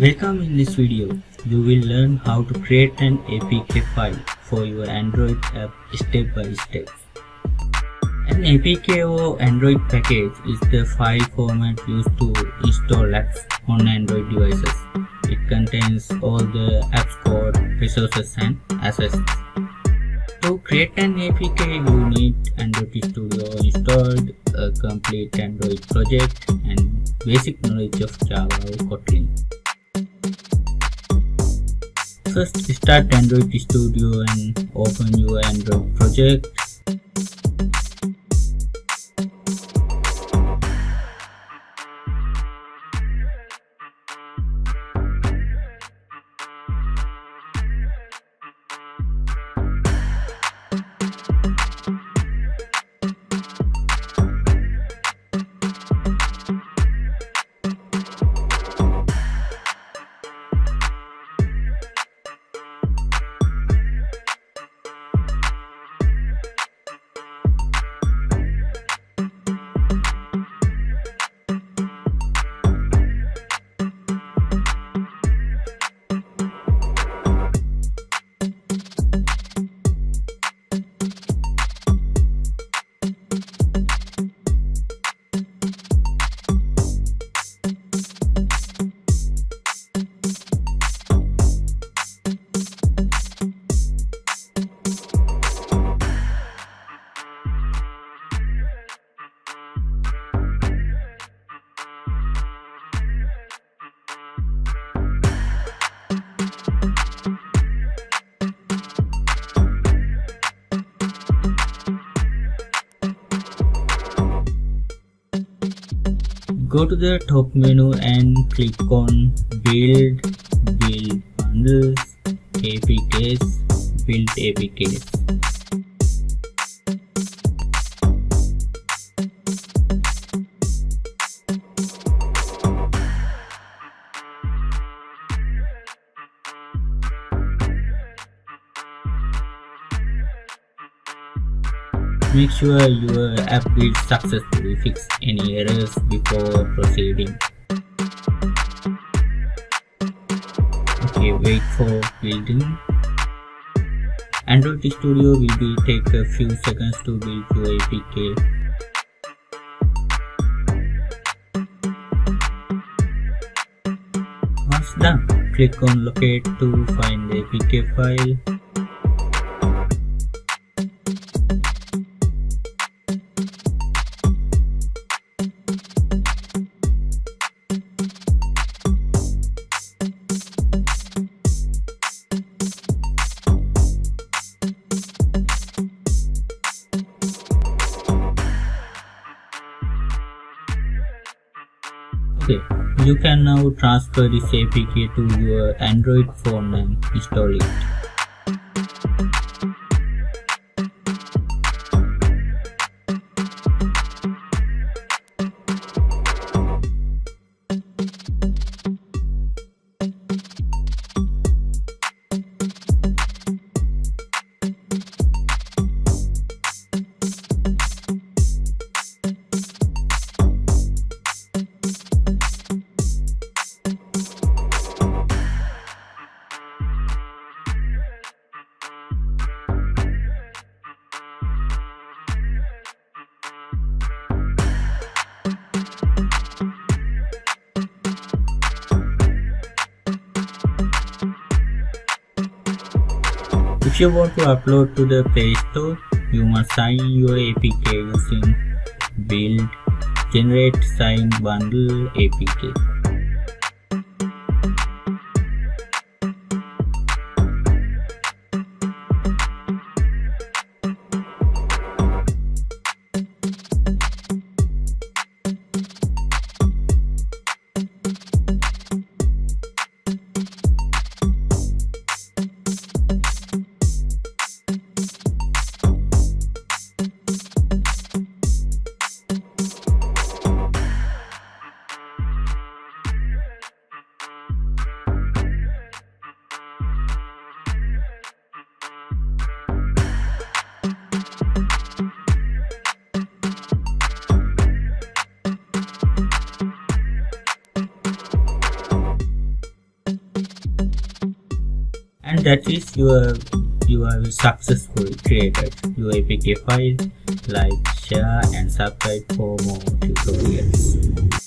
Welcome. In this video, you will learn how to create an APK file for your Android app step by step. An APK or Android package is the file format used to install apps on Android devices. It contains all the app's code, resources and assets. To create an APK, you need Android Studio installed, a complete Android project and basic knowledge of Java or Kotlin. First, start Android Studio and open your Android project. Go to the top menu and click on Build Bundles, APKs, Build APKs. Make sure your app builds successfully. Fix any errors before proceeding. Okay, wait for building. Android Studio will take a few seconds to build your APK. Once done, click on Locate to find the APK file. Okay, you can now transfer this APK to your Android phone and install it. If you want to upload to the Play Store, you must sign your APK using Build Generate Sign Bundle APK. And that is you have successfully created your APK file. Like, share and subscribe for more tutorials.